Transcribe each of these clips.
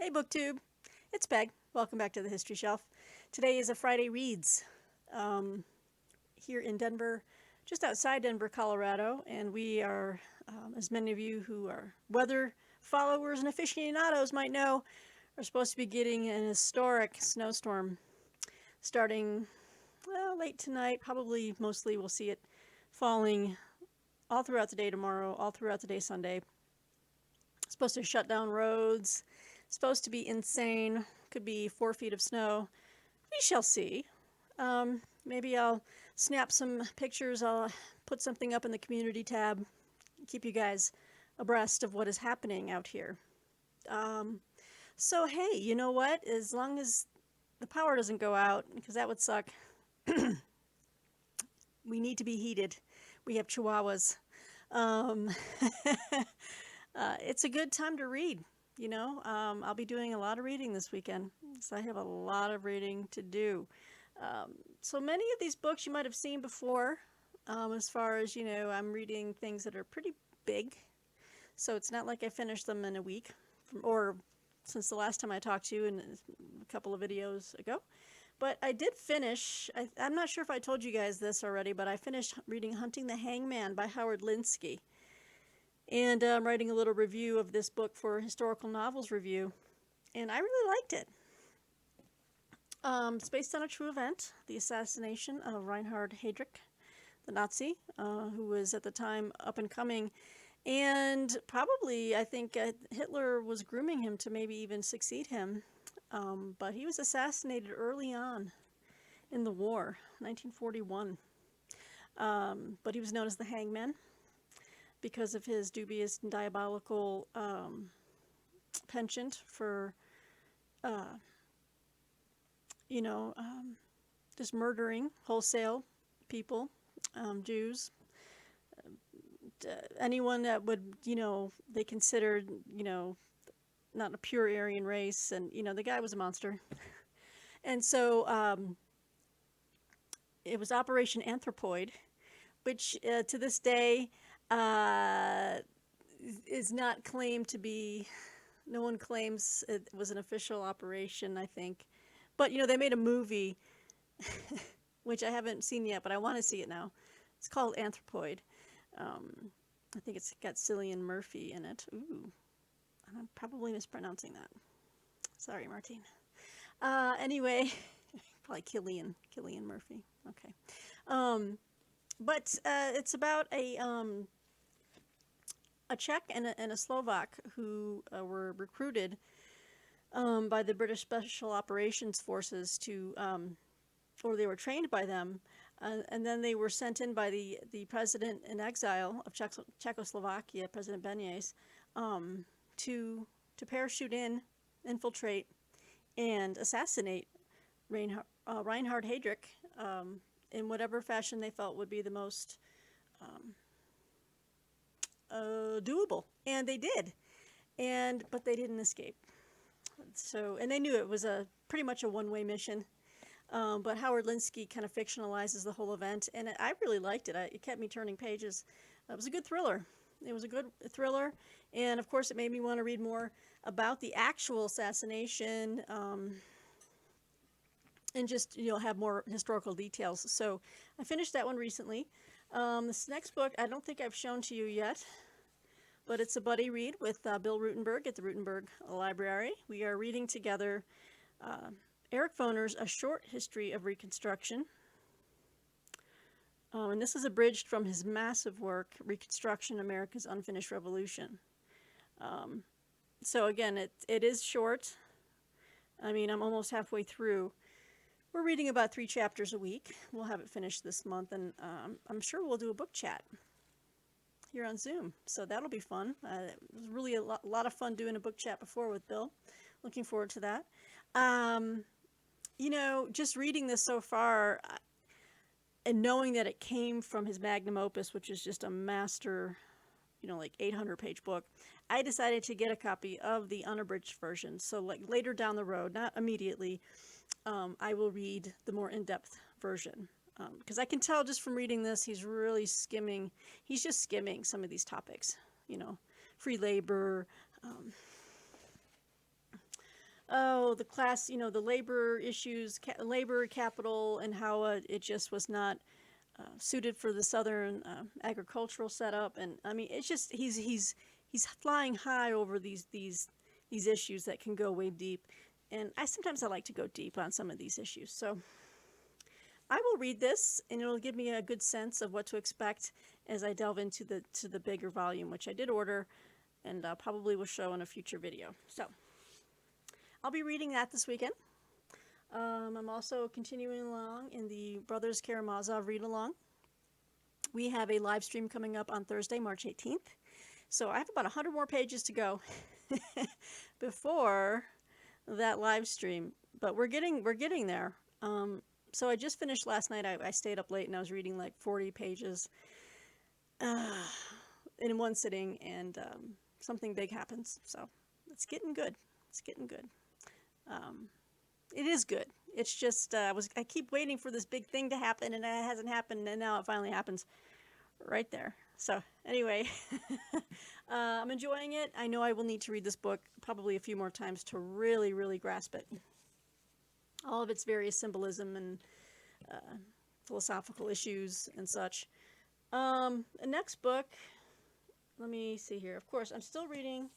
Hey BookTube, it's Peg. Welcome back to the History Shelf. Today is a Friday Reads here in Denver, just outside Denver, Colorado, and we are, as many of you who are weather followers and aficionados might know, are supposed to be getting an historic snowstorm starting, well, late tonight. Probably mostly we'll see it falling all throughout the day tomorrow, all throughout the day Sunday. It's supposed to shut down roads. It's supposed to be insane. Could be 4 feet of snow. We shall see. Maybe I'll snap some pictures. I'll put something up in the community tab. Keep you guys abreast of what is happening out here. So hey, you know what? As long as the power doesn't go out, because that would suck. We need to be heated. We have chihuahuas. It's a good time to read. I'll be doing a lot of reading this weekend, so I have a lot of reading to do. So many of these books you might have seen before, as far as, I'm reading things that are pretty big. So it's not like I finished them in a week, or since the last time I talked to you in a couple of videos ago. But I did finish, I'm not sure if I told you guys this already, but I finished reading Hunting the Hangman by Howard Linsky. And I'm writing a little review of this book for Historical Novels Review, and I really liked it. It's based on a true event, the assassination of Reinhard Heydrich, the Nazi, who was at the time up and coming, and probably, I think, Hitler was grooming him to maybe even succeed him, but he was assassinated early on in the war, 1941, but he was known as the Hangman because of his dubious and diabolical penchant for, just murdering wholesale people, Jews, anyone that would, they considered, not a pure Aryan race, and, the guy was a monster. And so it was Operation Anthropoid, which to this day is not claimed to be, no one claims it was an official operation, I think. But, they made a movie, which I haven't seen yet, but I want to see it now. It's called Anthropoid. I think it's got Cillian Murphy in it. Ooh, I'm probably mispronouncing that. Sorry, Martine. Anyway, probably Cillian Murphy. Okay. But it's about a Czech and a Slovak who were recruited by the British Special Operations Forces to, or they were trained by them, and then they were sent in by the president in exile of Czechoslovakia, President Benes, to parachute in, infiltrate, and assassinate Reinhard Heydrich in whatever fashion they felt would be the most doable, and they did, but they didn't escape. So, and they knew it was pretty much a one-way mission. But Howard Linsky kind of fictionalizes the whole event, and I really liked it. It kept me turning pages. It was a good thriller. It was a good thriller, and of course, it made me want to read more about the actual assassination, and just have more historical details. So I finished that one recently. This next book I don't think I've shown to you yet, but it's a buddy read with Bill Rutenberg at the Rutenberg Library. We are reading together Eric Foner's A Short History of Reconstruction. And this is abridged from his massive work, Reconstruction, America's Unfinished Revolution. So again, it is short. I mean, I'm almost halfway through. We're reading about 3 chapters a week. We'll have it finished this month, and I'm sure we'll do a book chat here on Zoom. So that'll be fun. It was really a lot of fun doing a book chat before with Bill. Looking forward to that. Just reading this so far, and knowing that it came from his magnum opus, which is just a master, like 800-page book, I decided to get a copy of the unabridged version. So like later down the road, not immediately, I will read the more in-depth version. Because I can tell just from reading this, he's just skimming some of these topics, free labor, the class, the labor issues, labor capital, and how it just was not suited for the southern agricultural setup. And I mean, it's just he's flying high over these issues that can go way deep. And sometimes I like to go deep on some of these issues. So I will read this, and it'll give me a good sense of what to expect as I delve into the bigger volume, which I did order, and probably will show in a future video. So I'll be reading that this weekend. I'm also continuing along in the Brothers Karamazov read-along. We have a live stream coming up on Thursday, March 18th. So I have about 100 more pages to go before that live stream, but we're getting there. So I just finished last night. I stayed up late and I was reading like 40 pages in one sitting, and something big happens. So it's getting good. It's getting good. It is good. It's just I keep waiting for this big thing to happen, and it hasn't happened, and now it finally happens right there. So anyway, I'm enjoying it. I know I will need to read this book probably a few more times to really, really grasp it. All of its various symbolism and philosophical issues and such. The next book, let me see here. Of course, I'm still reading.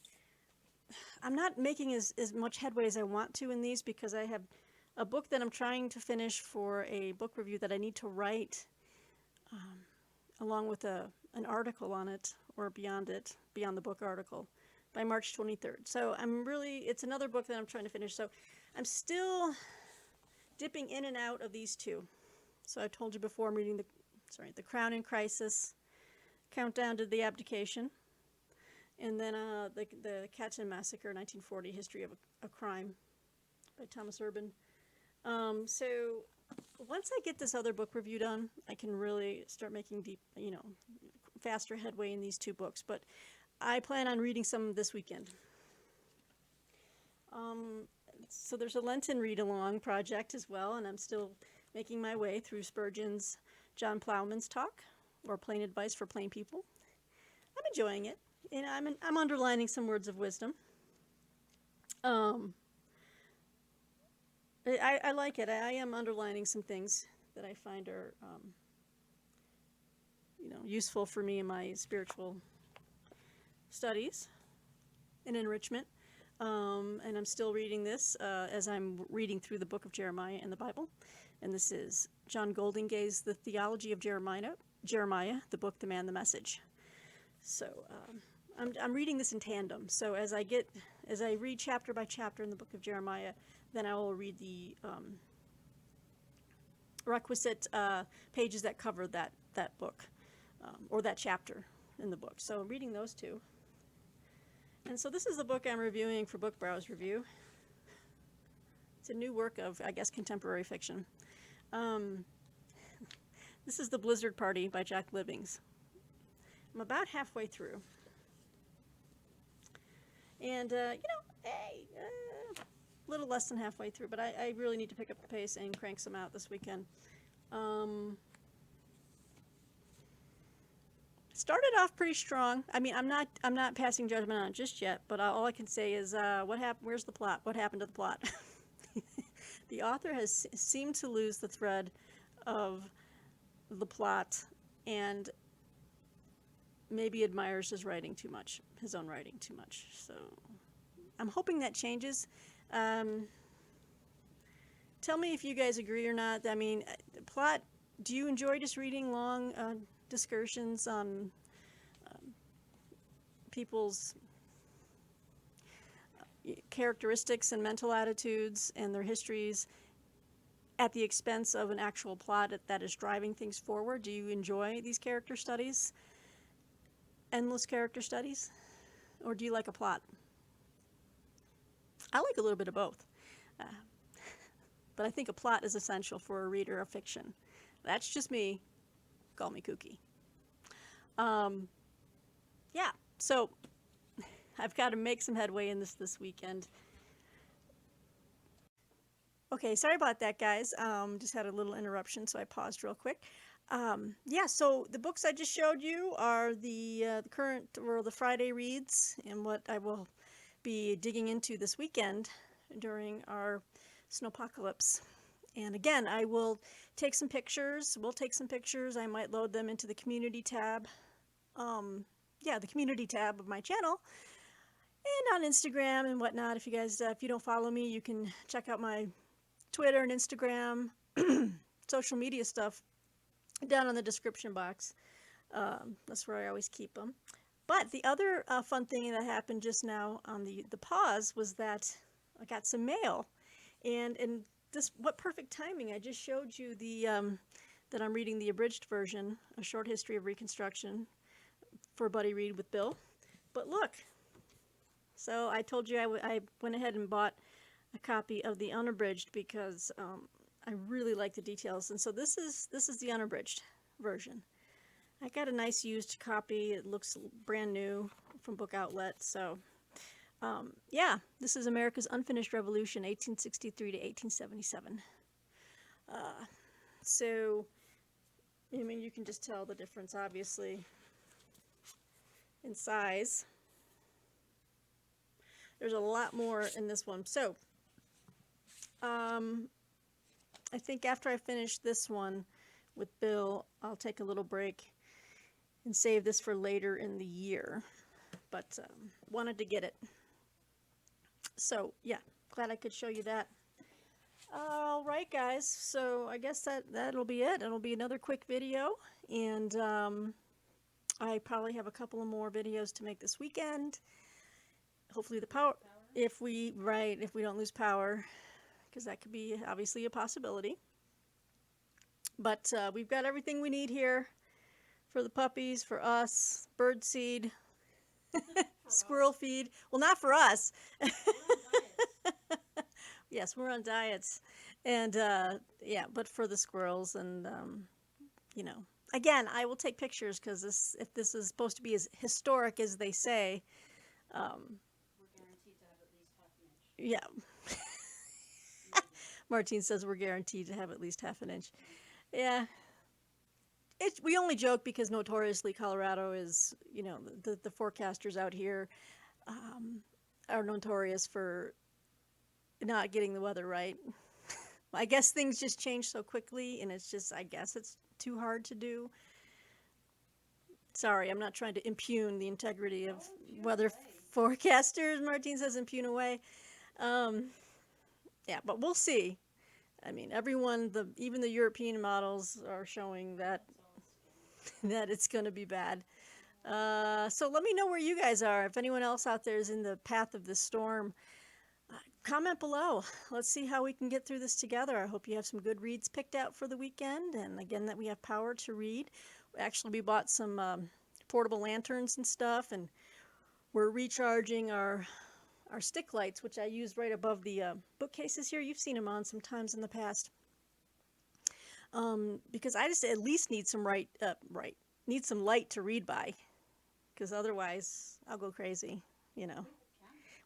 I'm not making as much headway as I want to in these because I have a book that I'm trying to finish for a book review that I need to write along with an article on it, or beyond the book article, by March 23rd. So it's another book that I'm trying to finish. So I'm still dipping in and out of these two. So I told you before, I'm reading The Crown in Crisis, Countdown to the Abdication, and then the Katyn Massacre, 1940, History of a Crime by Thomas Urban. So once I get this other book review done, I can really start making faster headway in these two books. But I plan on reading some this weekend. So there's a Lenten read-along project as well, and I'm still making my way through Spurgeon's John Plowman's talk, or Plain Advice for Plain People. I'm enjoying it, and I'm underlining some words of wisdom. I like it. I am underlining some things that I find are useful for me in my spiritual studies and enrichment. And I'm still reading this as I'm reading through the book of Jeremiah in the Bible. And this is John Goldingay's The Theology of Jeremiah, the book, The Man, the Message. So I'm reading this in tandem. So as I read chapter by chapter in the book of Jeremiah, then I will read the requisite pages that cover that book, or that chapter in the book. So I'm reading those two. And so this is the book I'm reviewing for Book Browse Review. It's a new work of, I guess, contemporary fiction. This is The Blizzard Party by Jack Livings. I'm about halfway through. And, a little less than halfway through, but I really need to pick up the pace and crank some out this weekend. Started off pretty strong. I mean, I'm not passing judgment on it just yet, but all I can say is what happened. Where's the plot? What happened to the plot? The author has seemed to lose the thread of the plot, and maybe admires his writing too much, his own writing too much. So I'm hoping that changes. Tell me if you guys agree or not. I mean, plot. Do you enjoy just reading long discursions on people's characteristics and mental attitudes and their histories at the expense of an actual plot that is driving things forward? Do you enjoy these character studies, endless character studies, or do you like a plot? I like a little bit of both, but I think a plot is essential for a reader of fiction. That's just me. Call me kooky. Yeah, so I've got to make some headway in this weekend. Okay, sorry about that, guys. Just had a little interruption, so I paused real quick. Yeah, so the books I just showed you are the current, or the Friday reads, and what I will be digging into this weekend during our snowpocalypse. And again, I will take some pictures. We'll take some pictures. I might load them into the community tab. Yeah, the community tab of my channel. And on Instagram and whatnot. If you guys, if you don't follow me, you can check out my Twitter and Instagram, social media stuff down in the description box. That's where I always keep them. But the other fun thing that happened just now on the pause was that I got some mail. And this, what perfect timing. I just showed you the that I'm reading the abridged version, A Short History of Reconstruction for Buddy Read with Bill. But look, so I told you I went ahead and bought a copy of the unabridged because I really like the details. And so this is the unabridged version. I got a nice used copy. It looks brand new from Book Outlet. So yeah, this is America's Unfinished Revolution, 1863 to 1877. So, I mean, you can just tell the difference, obviously, in size. There's a lot more in this one. So, I think after I finish this one with Bill, I'll take a little break and save this for later in the year. But wanted to get it. So, yeah, glad I could show you that. All right, guys. So I guess that'll be it. It'll be another quick video. And I probably have a couple of more videos to make this weekend. Hopefully the power, if we don't lose power, because that could be obviously a possibility. But we've got everything we need here for the puppies, for us, bird seed, squirrel feed. Well, not for us. Yes, we're on diets. And yeah, but for the squirrels and, you know, again, I will take pictures because if this is supposed to be as historic as they say, we're guaranteed to have at least half an inch. Yeah. Martine says we're guaranteed to have at least half an inch. Yeah. We only joke because notoriously Colorado is, you know, the forecasters out here are notorious for not getting the weather right. I guess things just change so quickly, and it's just, I guess it's too hard to do. Sorry, I'm not trying to impugn the integrity of weather forecasters. Martine says impugn away. Yeah, but we'll see. I mean, everyone, even the European models are showing that it's going to be bad. So let me know where you guys are. If anyone else out there is in the path of this storm, comment below. Let's see how we can get through this together. I hope you have some good reads picked out for the weekend, and again, that we have power to read. We bought some portable lanterns and stuff, and we're recharging our stick lights, which I use right above the bookcases here. You've seen them on sometimes in the past. Because I just at least need some need some light to read by, because otherwise I'll go crazy, you know.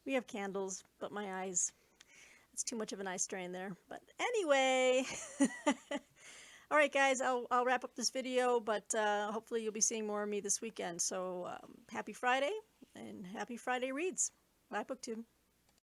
We have candles, but my eyes, it's too much of an eye strain there. But anyway, all right, guys, I'll wrap up this video, but hopefully you'll be seeing more of me this weekend. So happy Friday, and happy Friday reads. Bye, BookTube.